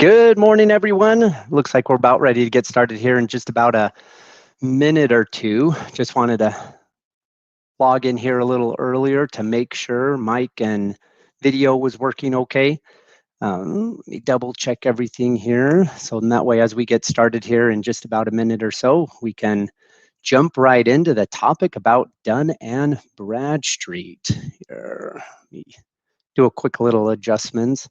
Good morning, everyone. Looks like we're about ready to get started here in just about a minute or two. Just wanted to log in here a little earlier to make sure mic and video was working okay. Let me double check everything here. So in that way, as we get started here in just about a minute or so, we can jump right into the topic about Dun and Bradstreet. Here, let me do a quick little adjustments.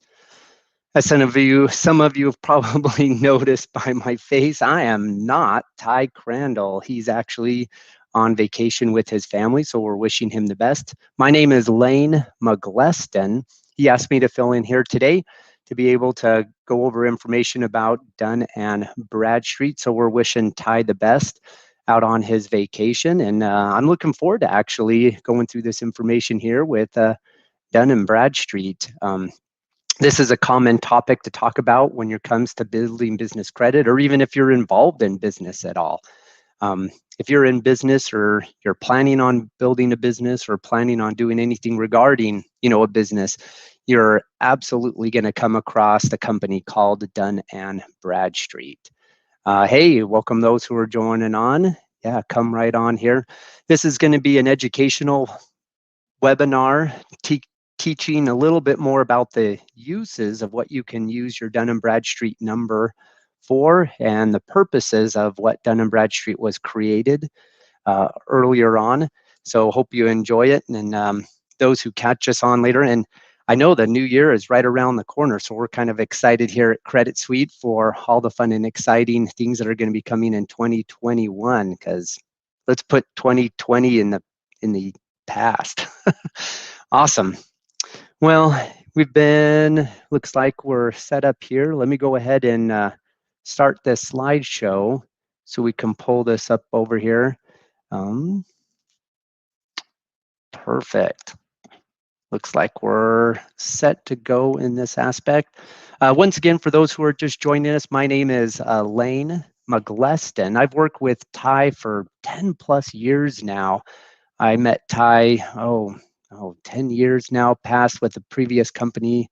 As some of you have probably noticed by my face, I am not Ty Crandall. He's actually on vacation with his family, so we're wishing him the best. My name is Lane McGleston. He asked me to fill in here today to be able to go over information about Dun and Bradstreet. So we're wishing Ty the best out on his vacation, and I'm looking forward to actually going through this information here with Dun and Bradstreet. This is a common topic to talk about when it comes to building business credit, or even if you're involved in business at all. If you're in business, or you're planning on building a business, or planning on doing anything regarding, a business, you're absolutely going to come across the company called Dun and Bradstreet. Hey, welcome those who are joining on. Yeah, come right on here. This is going to be an educational webinar teaching a little bit more about the uses of what you can use your Dun & Bradstreet number for, and the purposes of what Dun & Bradstreet was created earlier on. So hope you enjoy it, and those who catch us on later. And I know the new year is right around the corner, so we're kind of excited here at Credit Suite for all the fun and exciting things that are going to be coming in 2021, because let's put 2020 in the past. Awesome. Well, looks like we're set up here. Let me go ahead and start this slideshow so we can pull this up over here. Perfect. Looks like we're set to go in this aspect. Once again, for those who are just joining us, my name is Lane McGleston. I've worked with Ty for 10 plus years now. I met Ty, 10 years now past with the previous company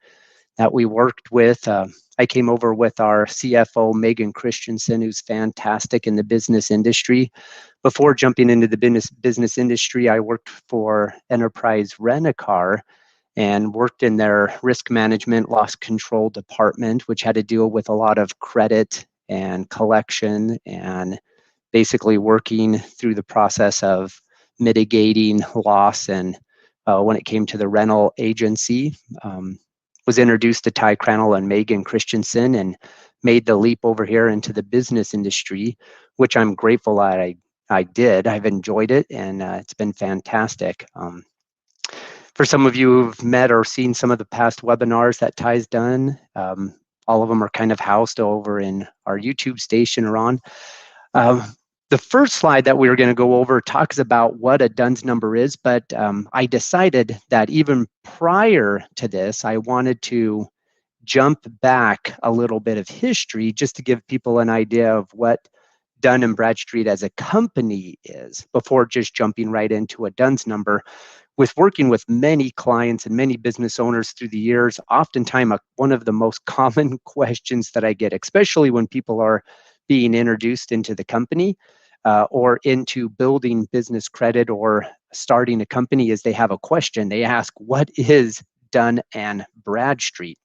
that we worked with. I came over with our CFO, Megan Christensen, who's fantastic in the business industry. Before jumping into the business industry, I worked for Enterprise Rent-A-Car and worked in their risk management loss control department, which had to deal with a lot of credit and collection, and basically working through the process of mitigating loss. And when it came to the rental agency, was introduced to Ty Crandall and Megan Christensen and made the leap over here into the business industry, which I'm grateful that I did. I've enjoyed it, and it's been fantastic. For some of you who've met or seen some of the past webinars that Ty's done, all of them are kind of housed over in our YouTube station or on. The first slide that we were going to go over talks about what a DUNS number is, but I decided that even prior to this, I wanted to jump back a little bit of history just to give people an idea of what Dun & Bradstreet as a company is before just jumping right into a DUNS number. With working with many clients and many business owners through the years, oftentimes one of the most common questions that I get, especially when people are being introduced into the company, or into building business credit or starting a company, is they have a question. They ask, what is Dun and Bradstreet?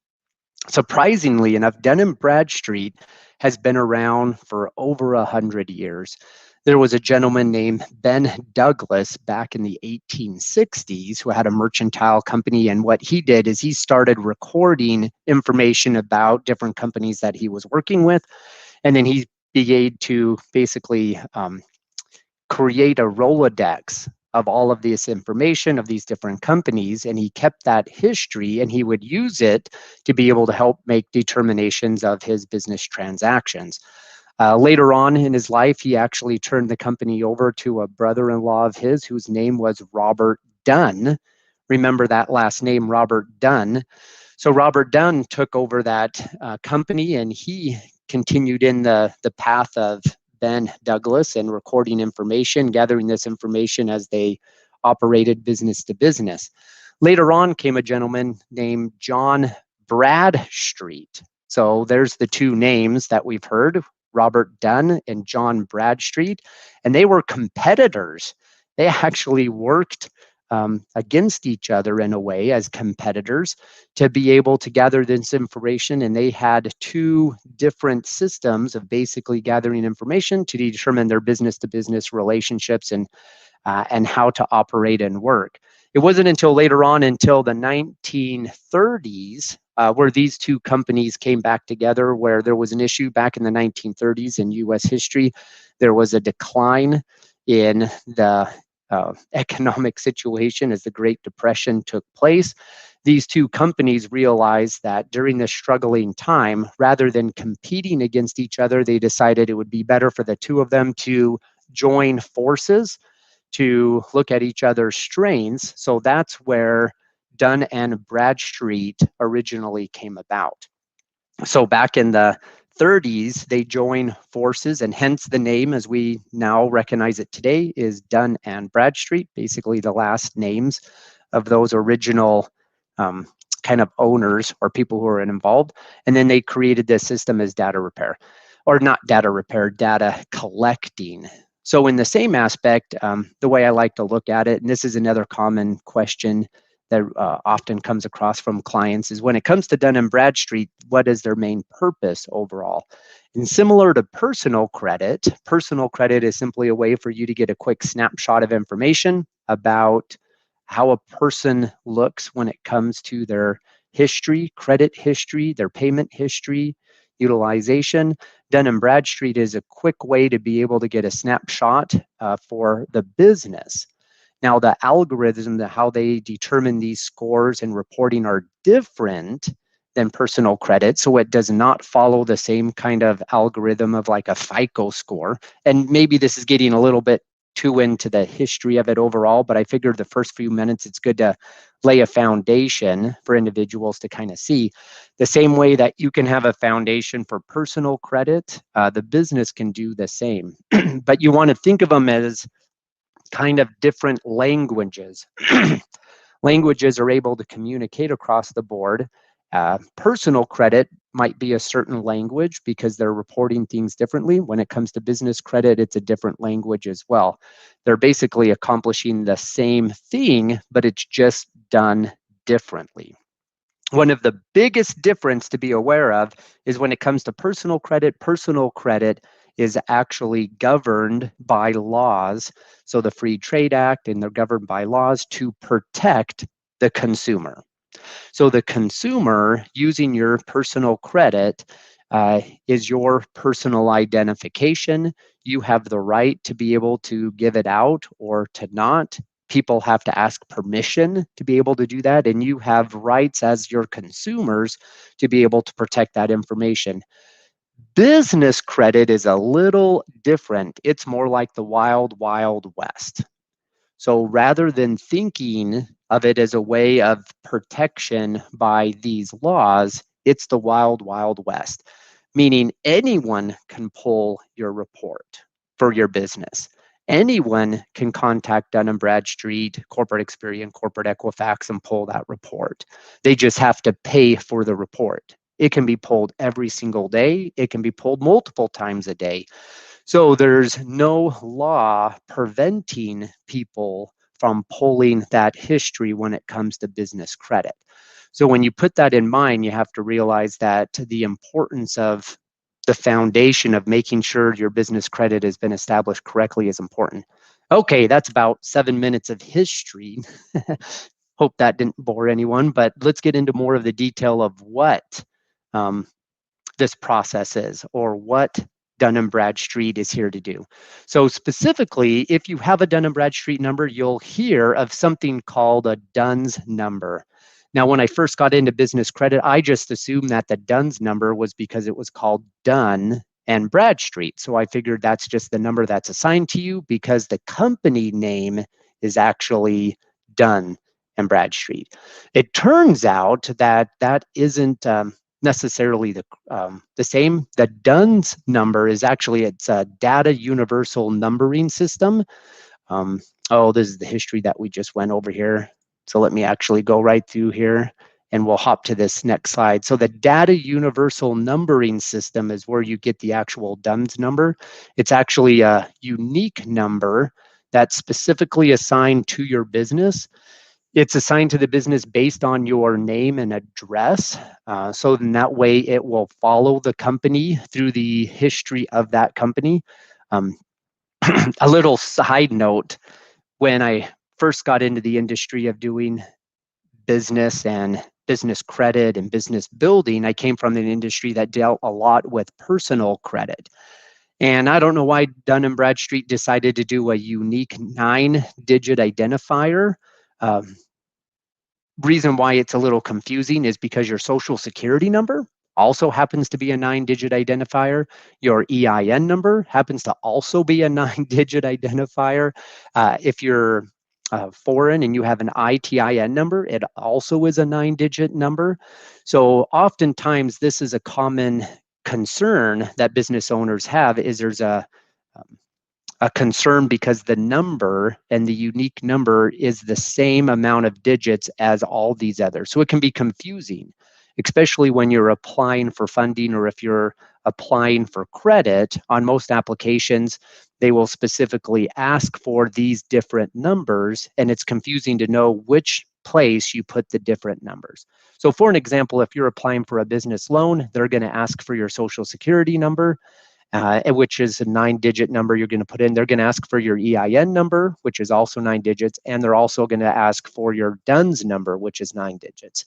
Surprisingly enough, Dun & Bradstreet has been around for over 100 years. There was a gentleman named Ben Douglas back in the 1860s who had a mercantile company, and what he did is he started recording information about different companies that he was working with, and then he began to basically create a Rolodex of all of this information of these different companies, and he kept that history, and he would use it to be able to help make determinations of his business transactions. Later on in his life, he actually turned the company over to a brother-in-law of his whose name was Robert Dun. Remember that last name, Robert Dun. So Robert Dun took over that company, and he continued in the path of Ben Douglas and recording information, gathering this information as they operated business to business. Later on came a gentleman named Dun Bradstreet. So there's the two names that we've heard, Robert Dun and John Bradstreet, and they were competitors. They actually worked against each other in a way as competitors to be able to gather this information. And they had two different systems of basically gathering information to determine their business to business relationships and how to operate and work. It wasn't until later on, until the 1930s, where these two companies came back together, where there was an issue back in the 1930s in US history. There was a decline in the economic situation as the Great Depression took place. These two companies realized that during this struggling time, rather than competing against each other, they decided it would be better for the two of them to join forces to look at each other's strengths. So that's where Dun and Bradstreet originally came about. So back in the 30s, they joined forces, and hence the name as we now recognize it today is Dun and Bradstreet, basically the last names of those original kind of owners or people who are involved. And then they created this system as data repair, or not data repair, data collecting. So in the same aspect, the way I like to look at it, and this is another common question that often comes across from clients, is when it comes to Dun & Bradstreet, what is their main purpose overall? And similar to personal credit is simply a way for you to get a quick snapshot of information about how a person looks when it comes to their history, credit history, their payment history, utilization. Dun & Bradstreet is a quick way to be able to get a snapshot for the business. Now, the algorithm, how they determine these scores and reporting are different than personal credit. So it does not follow the same kind of algorithm of like a FICO score. And maybe this is getting a little bit too into the history of it overall, but I figured the first few minutes, it's good to lay a foundation for individuals to kind of see. The same way that you can have a foundation for personal credit, the business can do the same. But you want to think of them as kind of different languages. Languages are able to communicate across the board. Personal credit might be a certain language because they're reporting things differently. When it comes to business credit, it's a different language as well. They're basically accomplishing the same thing, but it's just done differently. One of the biggest difference to be aware of is when it comes to personal credit is actually governed by laws. So the Free Trade Act, and they're governed by laws to protect the consumer. So the consumer using your personal credit is your personal identification. You have the right to be able to give it out or to not. People have to ask permission to be able to do that, and you have rights as your consumers to be able to protect that information. Business credit is a little different. It's more like the wild, wild west. So rather than thinking of it as a way of protection by these laws, it's the wild, wild west, meaning anyone can pull your report for your business. Anyone can contact Dun & Bradstreet, Corporate Experian, Corporate Equifax, and pull that report. They just have to pay for the report. It can be pulled every single day. It can be pulled multiple times a day. So there's no law preventing people from pulling that history when it comes to business credit. So when you put that in mind, you have to realize that the importance of the foundation of making sure your business credit has been established correctly is important. Okay, that's about 7 minutes of history. Hope that didn't bore anyone, but let's get into more of the detail of what this process is, or what Dun & Bradstreet is here to do. So specifically, if you have a Dun & Bradstreet number, you'll hear of something called a Duns number. Now, when I first got into business credit, I just assumed that the Duns number was because it was called Dun & Bradstreet. So I figured that's just the number that's assigned to you because the company name is actually Dun & Bradstreet. It turns out that that isn't necessarily the same. The DUNS number is actually, it's a data universal numbering system. Oh, this is the history that we just went over here. So let me actually go right through here And we'll hop to this next slide. So the data universal numbering system is where you get the actual DUNS number. It's actually a unique number that's specifically assigned to your business. It's assigned to the business based on your name and address. So in that way, it will follow the company through the history of that company. A little side note, when I first got into the industry of doing business and business credit and business building, I came from an industry that dealt a lot with personal credit. And I don't know why Dun Bradstreet decided to do a unique 9-digit identifier. Reason why it's a little confusing is because your social security number also happens to be a 9-digit identifier. Your EIN number happens to also be a 9-digit identifier. If you're foreign and you have an ITIN number, it also is a 9-digit number. So oftentimes this is a common concern that business owners have, is there's a concern because the number and the unique number is the same amount of digits as all these others. So it can be confusing, especially when you're applying for funding or if you're applying for credit. On most applications, they will specifically ask for these different numbers, and it's confusing to know which place you put the different numbers. So for an example, if you're applying for a business loan, they're going to ask for your social security number, which is a 9-digit number you're going to put in. They're going to ask for your EIN number, which is also 9 digits, and they're also going to ask for your DUNS number, which is 9 digits.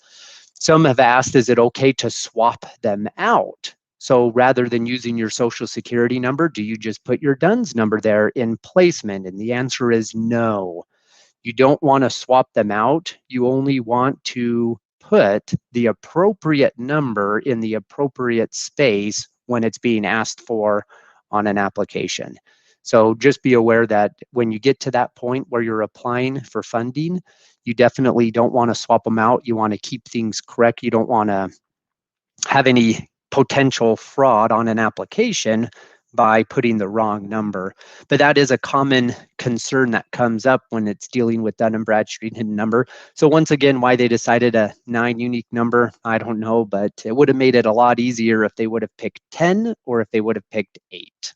Some have asked, is it okay to swap them out? So rather than using your social security number, do you just put your DUNS number there in placement? And the answer is no. You don't want to swap them out. You only want to put the appropriate number in the appropriate space when it's being asked for on an application. So just be aware that when you get to that point where you're applying for funding, you definitely don't want to swap them out. You want to keep things correct. You don't want to have any potential fraud on an application by putting the wrong number. But that is a common concern that comes up when it's dealing with Dun & Bradstreet hidden number. So once again, why they decided a 9 unique number, I don't know, but it would have made it a lot easier if they would have picked 10 or if they would have picked 8.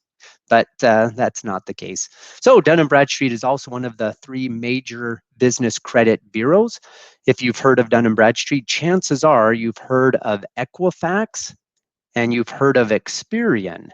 But that's not the case. So Dun & Bradstreet is also one of the 3 major business credit bureaus. If you've heard of Dun & Bradstreet, chances are you've heard of Equifax and you've heard of Experian.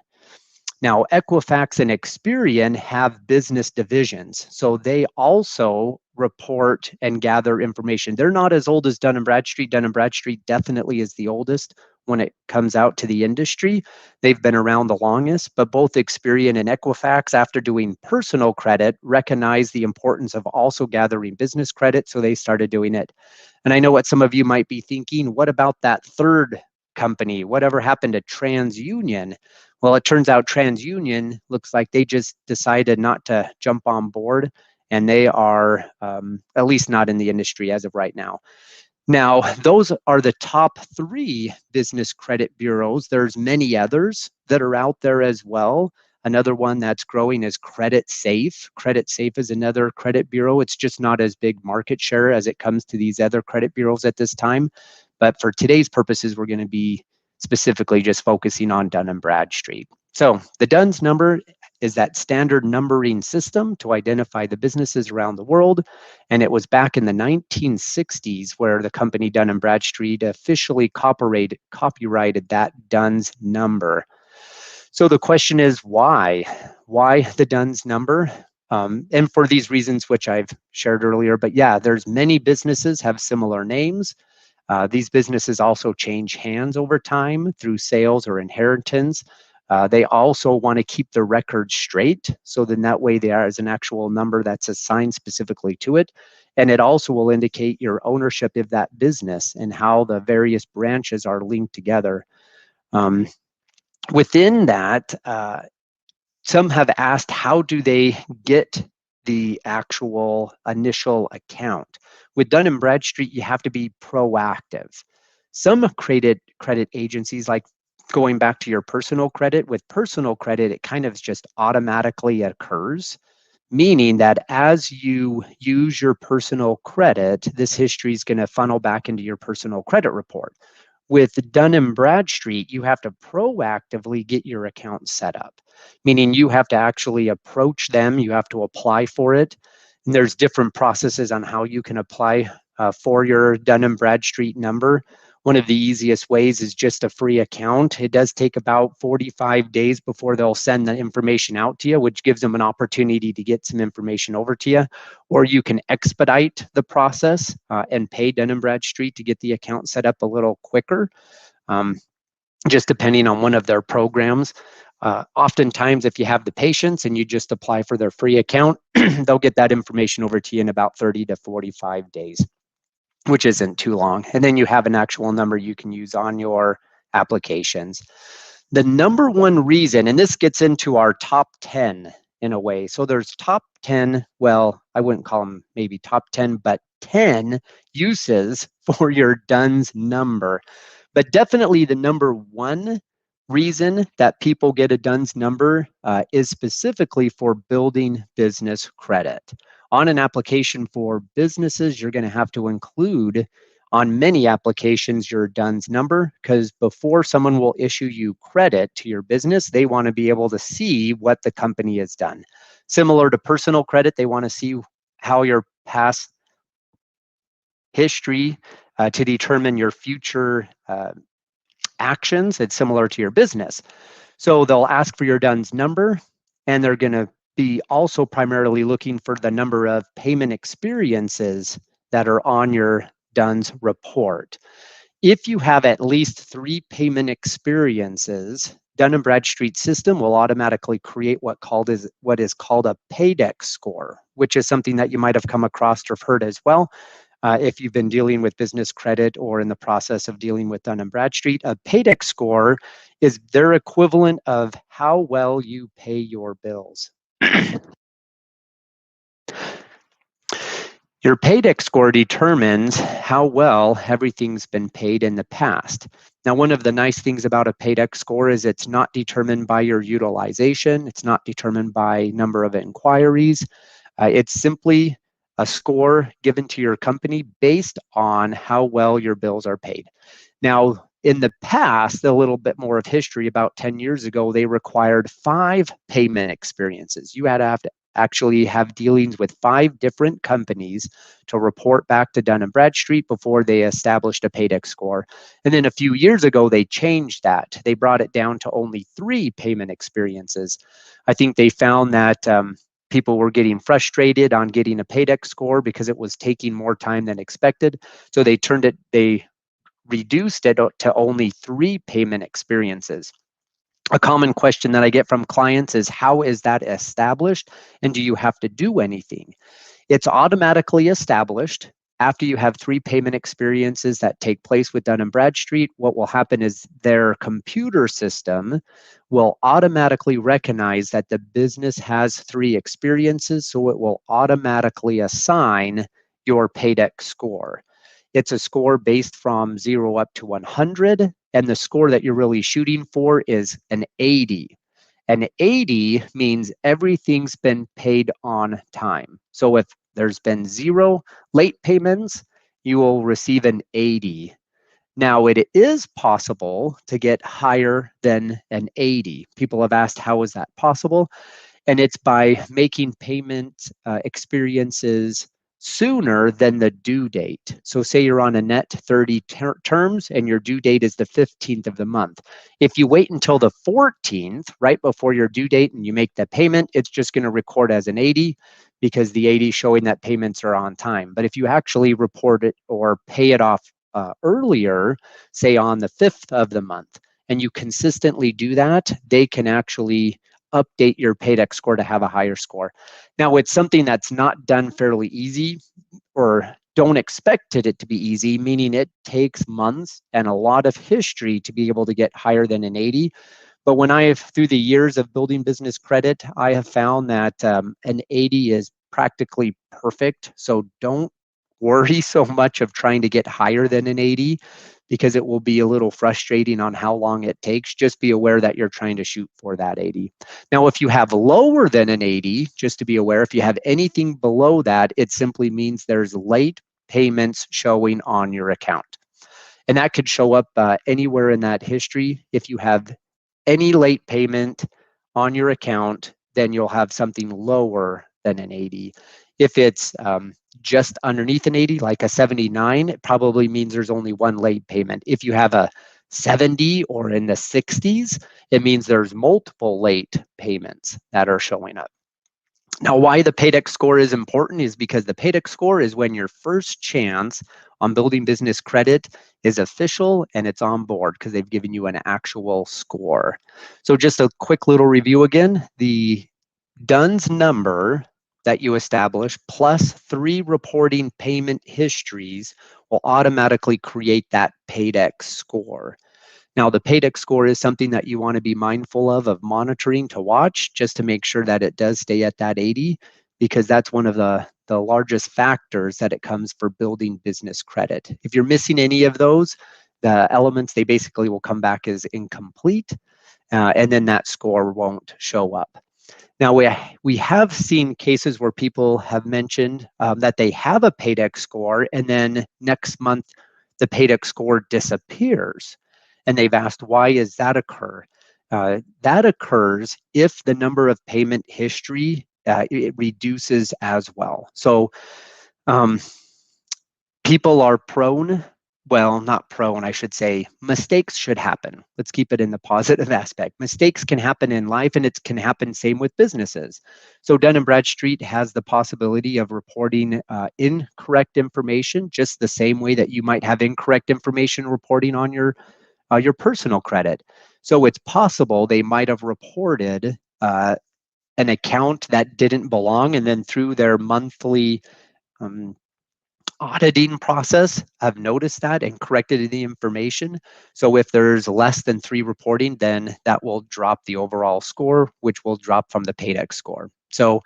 Now, Equifax and Experian have business divisions, so they also report and gather information. They're not as old as Dun & Bradstreet. Dun & Bradstreet definitely is the oldest when it comes out to the industry. They've been around the longest, but both Experian and Equifax, after doing personal credit, recognized the importance of also gathering business credit, so they started doing it. And I know what some of you might be thinking, what about that third company? Whatever happened to TransUnion? Well, it turns out TransUnion looks like they just decided not to jump on board, and they are at least not in the industry as of right now. Now, those are the top 3 business credit bureaus. There's many others that are out there as well. Another one that's growing is Credit Safe. Credit Safe is another credit bureau. It's just not as big market share as it comes to these other credit bureaus at this time. But for today's purposes, we're going to be specifically just focusing on Dun & Bradstreet. So the DUNS number is that standard numbering system to identify the businesses around the world. And it was back in the 1960s where the company Dun & Bradstreet officially copyrighted that DUNS number. So the question is why? Why the DUNS number? And for these reasons, which I've shared earlier, but yeah, there's many businesses have similar names. These businesses also change hands over time through sales or inheritance. They also want to keep the records straight, so then that way there is an actual number that's assigned specifically to it. And it also will indicate your ownership of that business and how the various branches are linked together. Within that, some have asked, how do they get the actual initial account? With Dun & Bradstreet, you have to be proactive. Some credit agencies, like going back to your personal credit, with personal credit, it kind of just automatically occurs meaning that as you use your personal credit, this history is going to funnel back into your personal credit report. With Dun Bradstreet, you have to proactively get your account set up, meaning you have to actually approach them, you have to apply for it. And there's different processes on how you can apply for your Dun Bradstreet number. One of the easiest ways is just a free account. It does take about 45 days before they'll send the information out to you, which gives them an opportunity to get some information over to you. Or you can expedite the process and pay Dun Bradstreet to get the account set up a little quicker, just depending on one of their programs. Oftentimes, if you have the patience and you just apply for their free account, they'll get that information over to you in about 30 to 45 days, which isn't too long. And then you have an actual number you can use on your applications. The number one reason, and this gets into our top 10 in a way. So there's top 10, well, I wouldn't call them maybe top 10, but 10 uses for your DUNS number. But definitely the number one reason that people get a DUNS number is specifically for building business credit. On an application for businesses, you're going to have to include on many applications your DUNS number, because before someone will issue you credit to your business, they want to be able to see what the company has done. Similar to personal credit, they want to see how your past history to determine your future actions. It's similar to your business. So they'll ask for your DUNS number, and they're going to be also primarily looking for the number of payment experiences that are on your DUNS report. If you have at least 3 payment experiences, Dun & Bradstreet system will automatically create what is called a paydex score, which is something that you might have come across or heard as well. If you've been dealing with business credit or in the process of dealing with Dun & Bradstreet, a paydex score is their equivalent of how well you pay your bills. Your paydex score determines how well everything's been paid in the past. Now, one of the nice things about a paydex score is it's not determined by your utilization. It's not determined by number of inquiries. It's simply a score given to your company based on how well your bills are paid. Now, in the past, a little bit more of history, about 10 years ago, they required 5 payment experiences. You had to actually have dealings with 5 different companies to report back to Dun & Bradstreet before they established a paydex score. And then a few years ago, they changed that. They brought it down to only 3 payment experiences. I think they found that people were getting frustrated on getting a paydex score because it was taking more time than expected. So they reduced it to only 3 payment experiences. A common question that I get from clients is, how is that established, and do you have to do anything? It's automatically established after you have 3 payment experiences that take place with Dun & Bradstreet. What will happen is their computer system will automatically recognize that the business has 3 experiences, so it will automatically assign your paydex score. It's a score based from 0 up to 100, and the score that you're really shooting for is an 80. An 80 means everything's been paid on time. So if there's been 0 late payments, you will receive an 80. Now, it is possible to get higher than an 80. People have asked, how is that possible? And it's by making payment experiences sooner than the due date. So say you're on a net 30 terms and your due date is the 15th of the month. If you wait until the 14th, right before your due date, and you make the payment, it's just going to record as an 80 because the 80 is showing that payments are on time. But if you actually report it or pay it off earlier, say on the 5th of the month, and you consistently do that, they can actually update your paydex score to have a higher score. Now, it's something that's not done fairly easy, or don't expect it to be easy, meaning it takes months and a lot of history to be able to get higher than an 80. But when through the years of building business credit, I have found that an 80 is practically perfect. So don't worry so much of trying to get higher than an 80, because it will be a little frustrating on how long it takes. Just be aware that you're trying to shoot for that 80. Now, if you have lower than an 80, just to be aware, if you have anything below that, it simply means there's late payments showing on your account. And that could show up anywhere in that history. If you have any late payment on your account, then you'll have something lower than an 80. If it's just underneath an 80, like a 79, it probably means there's only one late payment. If you have a 70 or in the 60s, it means there's multiple late payments that are showing up. Now, why the paydex score is important is because the paydex score is when your first chance on building business credit is official and it's on board because they've given you an actual score. So just a quick little review again, the DUNS number that you establish plus 3 reporting payment histories will automatically create that paydex score. Now, the paydex score is something that you want to be mindful of monitoring to watch just to make sure that it does stay at that 80, because that's one of the largest factors that it comes for building business credit. If you're missing any of those, the elements, they basically will come back as incomplete, and then that score won't show up. Now, we have seen cases where people have mentioned that they have a paydex score, and then next month, the paydex score disappears. And they've asked, why does that occur? That occurs if the number of payment history it reduces as well. So people are prone, well, not prone, I should say, mistakes should happen. Let's keep it in the positive aspect. Mistakes can happen in life, and it can happen same with businesses. So Dun Bradstreet has the possibility of reporting incorrect information, just the same way that you might have incorrect information reporting on your personal credit. So it's possible they might have reported an account that didn't belong, and then through their monthly auditing process, have noticed that and corrected the information. So if there's less than 3 reporting, then that will drop the overall score, which will drop from the paydex score. So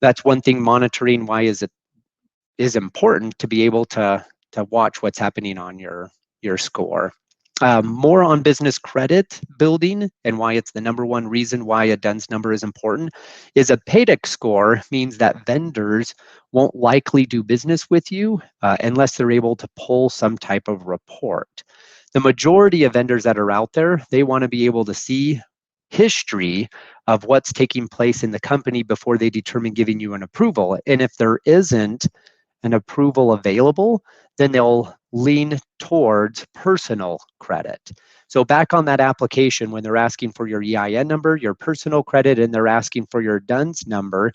that's one thing monitoring. Why is important to be able to watch what's happening on your score. More on business credit building and why it's the #1 reason why a DUNS number is important is a paydex score means that vendors won't likely do business with you unless they're able to pull some type of report. The majority of vendors that are out there, they want to be able to see history of what's taking place in the company before they determine giving you an approval. And if there isn't an approval available, then they'll lean towards personal credit. So back on that application, when they're asking for your EIN number, your personal credit, and they're asking for your DUNS number,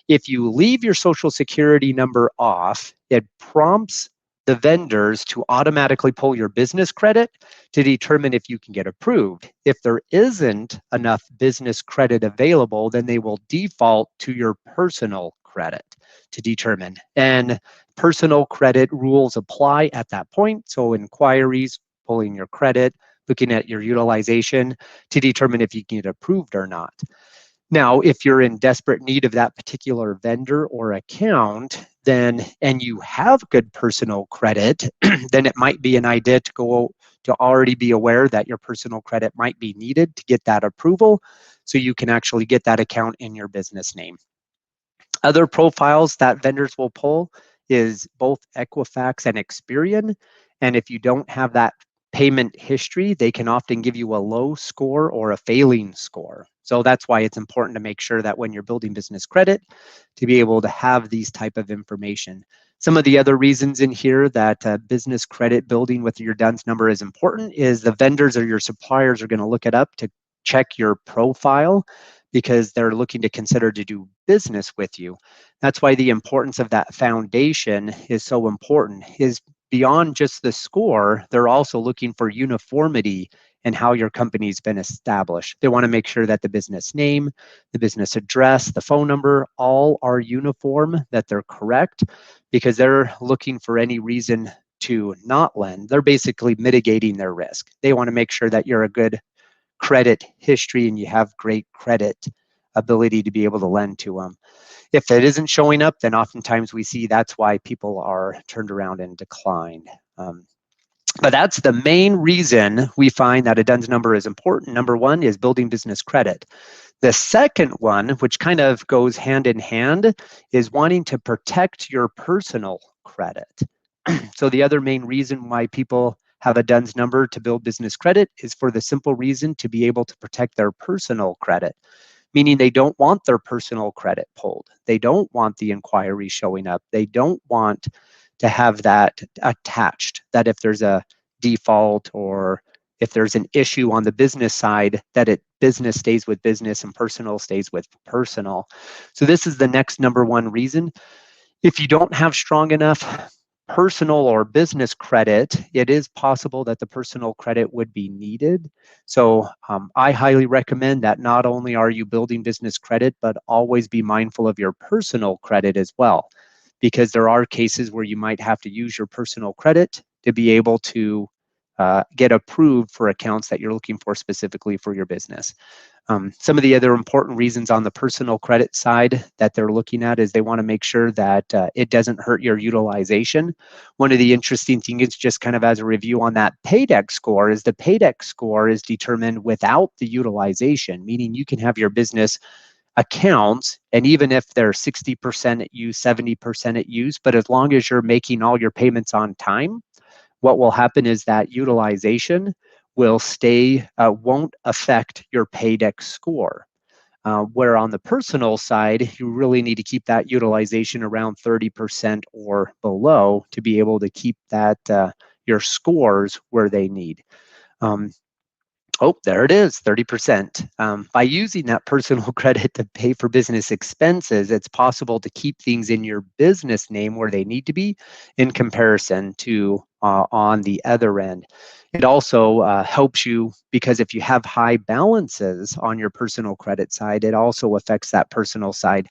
if you leave your social security number off, it prompts the vendors to automatically pull your business credit to determine if you can get approved. If there isn't enough business credit available, then they will default to your personal credit to determine. And personal credit rules apply at that point. So inquiries, pulling your credit, looking at your utilization to determine if you can get approved or not. Now, if you're in desperate need of that particular vendor or account, then and you have good personal credit, then it might be an idea to already be aware that your personal credit might be needed to get that approval so you can actually get that account in your business name. Other profiles that vendors will pull is both Equifax and Experian. And if you don't have that payment history, they can often give you a low score or a failing score. So that's why it's important to make sure that when you're building business credit, to be able to have these type of information. Some of the other reasons in here that business credit building with your DUNS number is important is the vendors or your suppliers are going to look it up to check your profile because they're looking to consider to do business with you. That's why the importance of that foundation is so important, is beyond just the score, they're also looking for uniformity in how your company's been established. They want to make sure that the business name, the business address, the phone number, all are uniform, that they're correct, because they're looking for any reason to not lend. They're basically mitigating their risk. They want to make sure that you're a good credit history and you have great credit ability to be able to lend to them. If it isn't showing up, then oftentimes we see that's why people are turned around and declined. But that's the main reason we find that a DUNS number is important. Number one is building business credit. The second one, which kind of goes hand in hand, is wanting to protect your personal credit. So the other main reason why people have a DUNS number to build business credit is for the simple reason to be able to protect their personal credit, meaning they don't want their personal credit pulled. They don't want the inquiry showing up. They don't want to have that attached, that if there's a default or if there's an issue on the business side, that business stays with business and personal stays with personal. So this is the next number one reason. If you don't have strong enough personal or business credit, it is possible that the personal credit would be needed. So I highly recommend that not only are you building business credit, but always be mindful of your personal credit as well, because there are cases where you might have to use your personal credit to be able to get approved for accounts that you're looking for specifically for your business. Some of the other important reasons on the personal credit side that they're looking at is they want to make sure that it doesn't hurt your utilization. One of the interesting things, just kind of as a review on that paydex score, is the paydex score is determined without the utilization, meaning you can have your business accounts, and even if they're 60% at use, 70% at use, but as long as you're making all your payments on time, what will happen is that utilization will stay, won't affect your paydex score. Where on the personal side, you really need to keep that utilization around 30% or below to be able to keep that your scores where they need. Oh, there it is, 30%. By using that personal credit to pay for business expenses, it's possible to keep things in your business name where they need to be in comparison to on the other end. It also helps you because if you have high balances on your personal credit side, it also affects that personal side.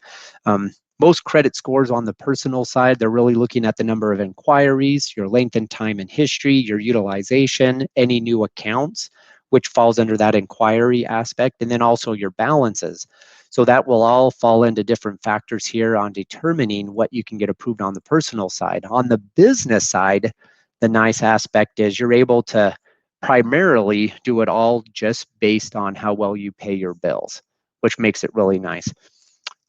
Most credit scores on the personal side, they're really looking at the number of inquiries, your length and time in history, your utilization, any new accounts, which falls under that inquiry aspect, and then also your balances. So that will all fall into different factors here on determining what you can get approved on the personal side. On the business side, the nice aspect is you're able to primarily do it all just based on how well you pay your bills, which makes it really nice.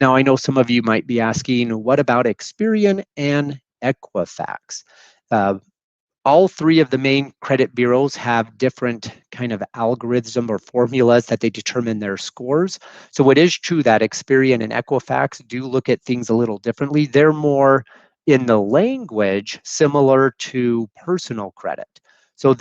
Now, I know some of you might be asking, what about Experian and Equifax? All three of the main credit bureaus have different kind of algorithms or formulas that they determine their scores. So it is true that Experian and Equifax do look at things a little differently. They're more in the language similar to personal credit. So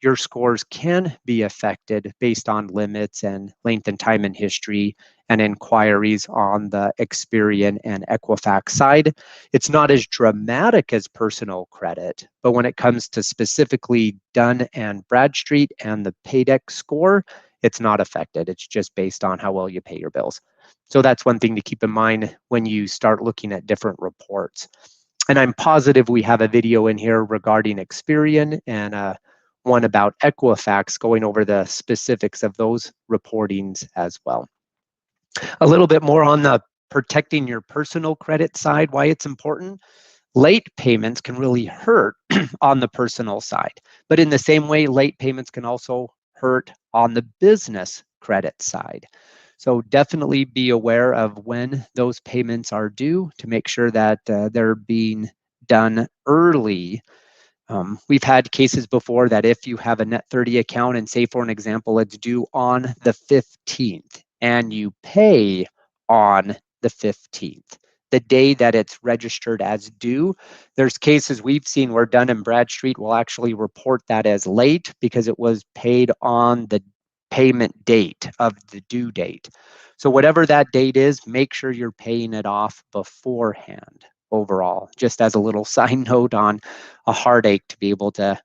your scores can be affected based on limits and length and time in history and inquiries on the Experian and Equifax side. It's not as dramatic as personal credit, but when it comes to specifically Dun and Bradstreet and the paydex score, it's not affected. It's just based on how well you pay your bills. So that's one thing to keep in mind when you start looking at different reports. And I'm positive we have a video in here regarding Experian and one about Equifax going over the specifics of those reportings as well. A little bit more on the protecting your personal credit side, why it's important. Late payments can really hurt on the personal side, but in the same way, late payments can also hurt on the business credit side. So definitely be aware of when those payments are due to make sure that they're being done early. We've had cases before that if you have a net 30 account and say for an example, it's due on the 15th and you pay on the 15th, the day that it's registered as due. There's cases we've seen where Dun and Bradstreet will actually report that as late because it was paid on the payment date of the due date. So whatever that date is, make sure you're paying it off beforehand overall, just as a little side note on a heartache to be able to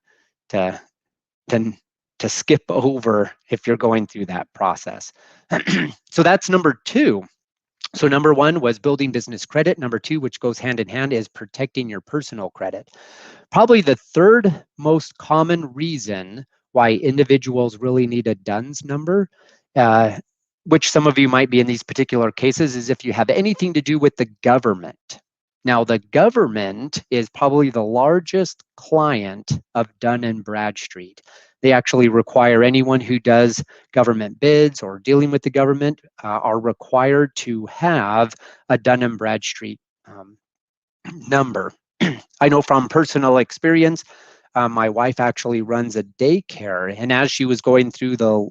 skip over if you're going through that process. So that's number two. So number one was building business credit. Number two, which goes hand in hand, is protecting your personal credit. Probably the third most common reason why individuals really need a DUNS number, which some of you might be in these particular cases, is if you have anything to do with the government. Now, the government is probably the largest client of Dun Bradstreet. They actually require anyone who does government bids or dealing with the government are required to have a Dun Bradstreet number. I know from personal experience, my wife actually runs a daycare, and as she was going through the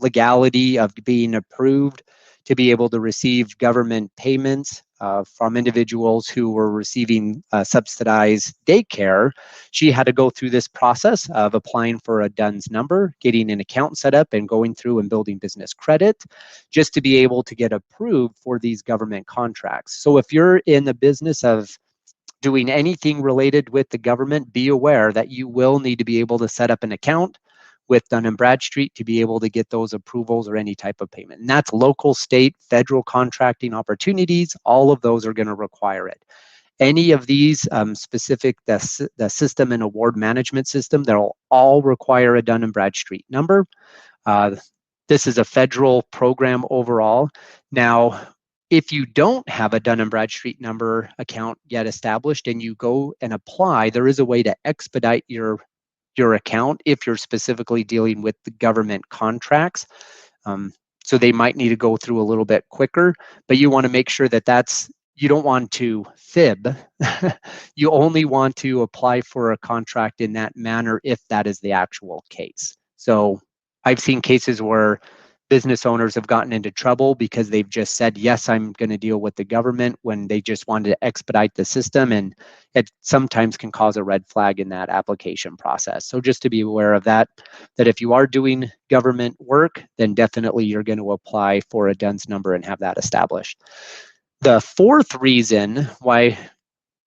legality of being approved to be able to receive government payments from individuals who were receiving subsidized daycare, she had to go through this process of applying for a DUNS number, getting an account set up, and going through and building business credit just to be able to get approved for these government contracts. So if you're in the business of doing anything related with the government, be aware that you will need to be able to set up an account with Dun Bradstreet to be able to get those approvals or any type of payment. And that's local, state, federal contracting opportunities. All of those are going to require it. Any of these specific, the system and award management system, they'll all require a Dun Bradstreet number. This is a federal program overall. Now, if you don't have a Dun & Bradstreet number account yet established and you go and apply, there is a way to expedite your account if you're specifically dealing with the government contracts. So they might need to go through a little bit quicker, but you want to make sure that you don't want to fib. You only want to apply for a contract in that manner if that is the actual case. So I've seen cases where business owners have gotten into trouble because they've just said, yes, I'm going to deal with the government when they just wanted to expedite the system. And it sometimes can cause a red flag in that application process. So just to be aware of that if you are doing government work, then definitely you're going to apply for a DUNS number and have that established. The fourth reason why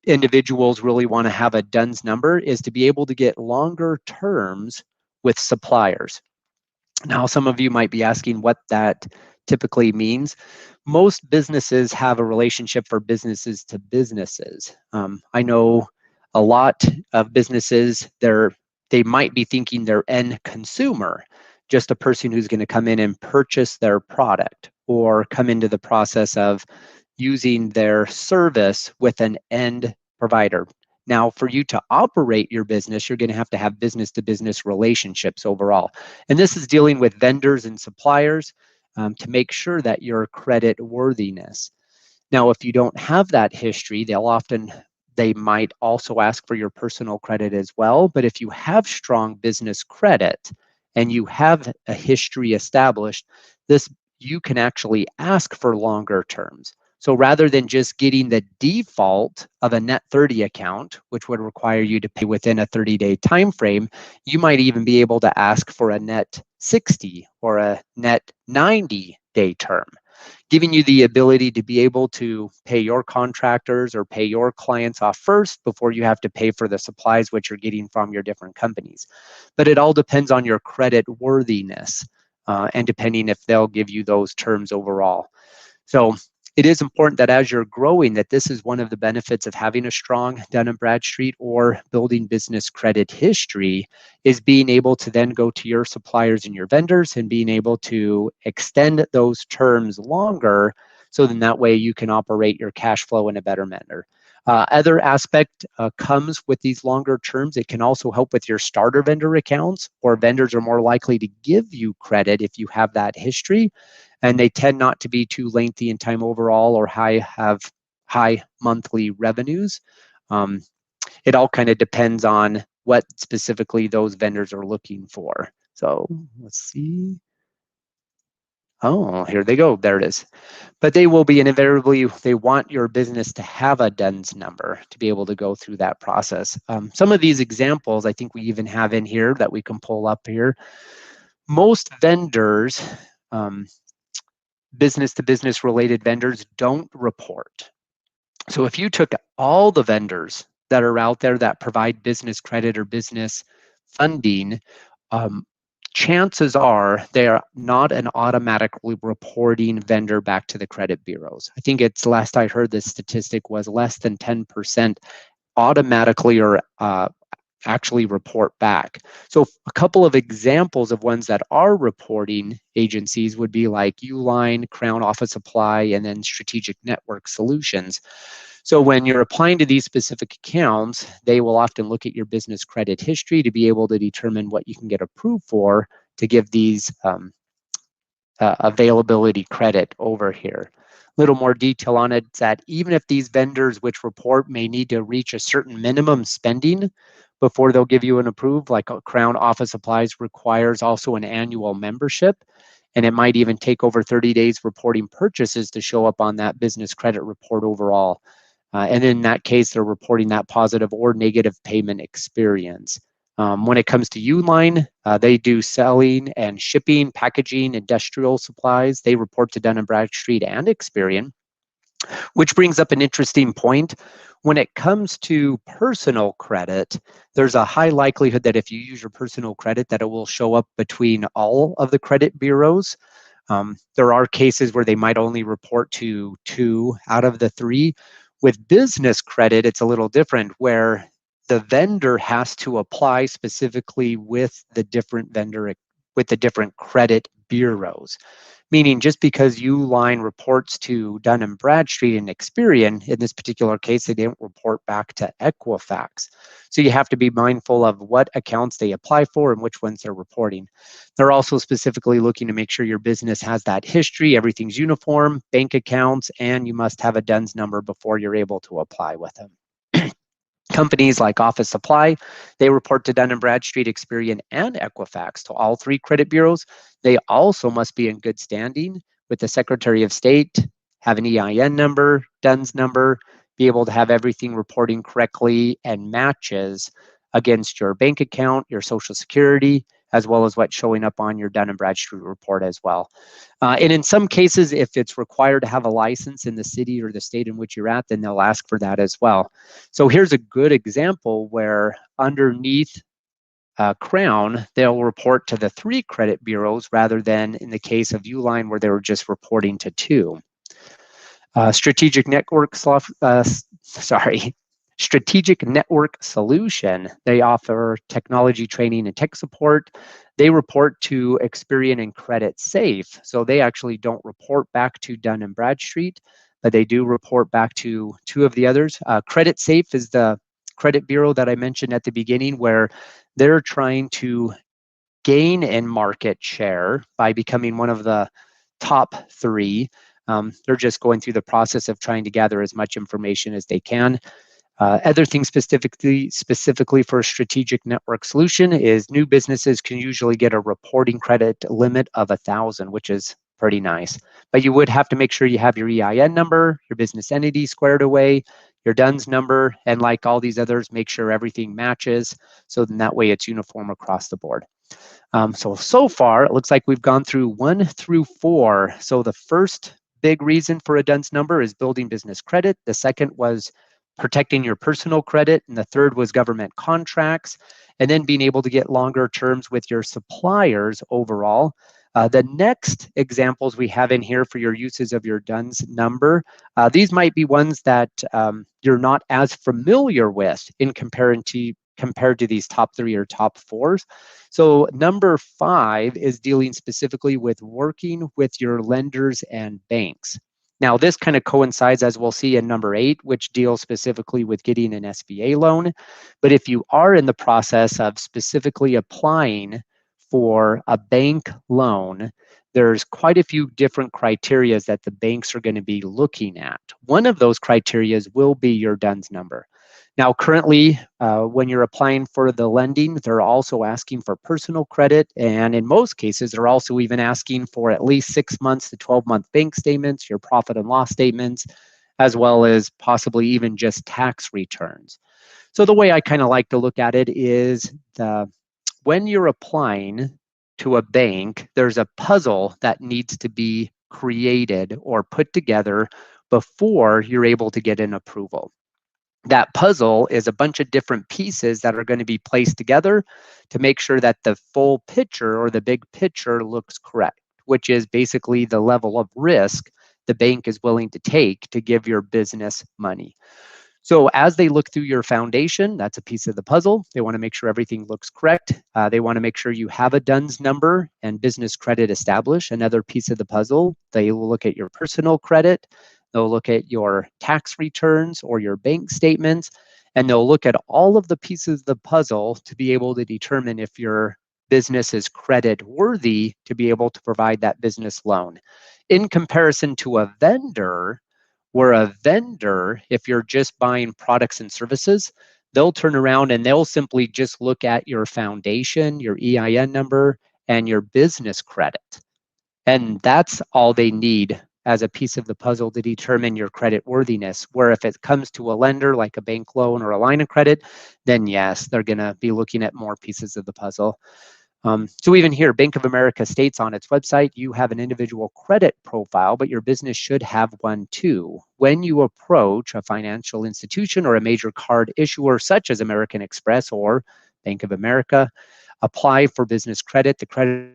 individuals really want to have a DUNS number is to be able to get longer terms with suppliers. Now, some of you might be asking what that typically means. Most businesses have a relationship for businesses to businesses. I know a lot of businesses, they might be thinking their end consumer, just a person who's going to come in and purchase their product or come into the process of using their service with an end provider. Now, for you to operate your business, you're going to have business-to-business relationships overall. And this is dealing with vendors and suppliers to make sure that your credit worthiness. Now, if you don't have that history, they might also ask for your personal credit as well. But if you have strong business credit and you have a history established, you can actually ask for longer terms. So rather than just getting the default of a net 30 account, which would require you to pay within a 30-day time frame, you might even be able to ask for a net 60 or a net 90-day term, giving you the ability to be able to pay your contractors or pay your clients off first before you have to pay for the supplies which you're getting from your different companies. But it all depends on your credit worthiness and depending if they'll give you those terms overall. So it is important that as you're growing, that this is one of the benefits of having a strong Dun & Bradstreet or building business credit history, is being able to then go to your suppliers and your vendors and being able to extend those terms longer, so then that way you can operate your cash flow in a better manner. Other aspect comes with these longer terms. It can also help with your starter vendor accounts, or vendors are more likely to give you credit if you have that history. And they tend not to be too lengthy in time overall or have high monthly revenues. It all kind of depends on what specifically those vendors are looking for. So let's see. Oh, here they go. There it is. But they will be, invariably, they want your business to have a DUNS number to be able to go through that process. Some of these examples, I think we even have in here that we can pull up here. Most vendors, business-to-business related vendors, don't report. So if you took all the vendors that are out there that provide business credit or business funding, chances are they are not an automatically reporting vendor back to the credit bureaus. I think it's, last I heard, this statistic was less than 10% automatically or actually report back. So a couple of examples of ones that are reporting agencies would be like Uline, Crown Office Supply, and then Strategic Network Solutions. So when you're applying to these specific accounts, they will often look at your business credit history to be able to determine what you can get approved for to give these availability credit over here. A little more detail on it is that even if these vendors which report may need to reach a certain minimum spending before they'll give you an approved, like Crown Office Supplies requires also an annual membership, and it might even take over 30 days reporting purchases to show up on that business credit report overall. And in that case, they're reporting that positive or negative payment experience. When it comes to Uline, they do selling and shipping, packaging, industrial supplies. They report to Dun Bradstreet and Experian, which brings up an interesting point. When it comes to personal credit, there's a high likelihood that if you use your personal credit, that it will show up between all of the credit bureaus. There are cases where they might only report to 2 out of the 3. With business credit, it's a little different, where the vendor has to apply specifically with the different credit bureaus. Meaning just because Uline reports to Dun & Bradstreet and Experian, in this particular case, they didn't report back to Equifax. So you have to be mindful of what accounts they apply for and which ones they're reporting. They're also specifically looking to make sure your business has that history, everything's uniform, bank accounts, and you must have a DUNS number before you're able to apply with them. Companies like Office Supply, they report to Dun & Bradstreet, Experian, and Equifax, to all 3 credit bureaus. They also must be in good standing with the Secretary of State, have an EIN number, DUNS number, be able to have everything reporting correctly and matches against your bank account, your Social Security, as well as what's showing up on your Dun & Bradstreet report as well. And in some cases, if it's required to have a license in the city or the state in which you're at, then they'll ask for that as well. So here's a good example where underneath Crown, they'll report to the 3 credit bureaus rather than in the case of Uline where they were just reporting to 2. Strategic Network Solution, they offer technology training and tech support. They report to Experian and Credit Safe. So they actually don't report back to Dun & Bradstreet, but they do report back to 2 of the others. Credit Safe is the credit bureau that I mentioned at the beginning, where they're trying to gain in market share by becoming one of the top 3. They're just going through the process of trying to gather as much information as they can. Other things specifically for a strategic network solution is new businesses can usually get a reporting credit limit of 1,000, which is pretty nice. But you would have to make sure you have your EIN number, your business entity squared away, your DUNS number, and like all these others, make sure everything matches. So then that way it's uniform across the board. So far, it looks like we've gone through 1 through 4. So the first big reason for a DUNS number is building business credit. The second was protecting your personal credit, and the third was government contracts, and then being able to get longer terms with your suppliers overall. The next examples we have in here for your uses of your DUNS number, these might be ones that you're not as familiar with in compared to these top 3 or top 4s. So number 5 is dealing specifically with working with your lenders and banks. Now, this kind of coincides, as we'll see, in number 8, which deals specifically with getting an SBA loan. But if you are in the process of specifically applying for a bank loan, there's quite a few different criteria that the banks are going to be looking at. One of those criteria will be your DUNS number. Now, currently, when you're applying for the lending, they're also asking for personal credit. And in most cases, they're also even asking for at least 6 months to 12-month bank statements, your profit and loss statements, as well as possibly even just tax returns. So the way I kind of like to look at it is when you're applying to a bank, there's a puzzle that needs to be created or put together before you're able to get an approval. That puzzle is a bunch of different pieces that are going to be placed together to make sure that the full picture or the big picture looks correct, which is basically the level of risk the bank is willing to take to give your business money. So as they look through your foundation, that's a piece of the puzzle. They want to make sure everything looks correct. They want to make sure you have a DUNS number and business credit established. Another piece of the puzzle, they will look at your personal credit. They'll look at your tax returns or your bank statements, and they'll look at all of the pieces of the puzzle to be able to determine if your business is credit worthy to be able to provide that business loan. In comparison to a vendor, where a vendor, if you're just buying products and services, they'll turn around and they'll simply just look at your foundation, your EIN number, and your business credit. And that's all they need as a piece of the puzzle to determine your credit worthiness. Where if it comes to a lender like a bank loan or a line of credit, then yes, they're going to be looking at more pieces of the puzzle. So even here, Bank of America states on its website, you have an individual credit profile, but your business should have one too. When you approach a financial institution or a major card issuer such as American Express or Bank of America, apply for business credit. The credit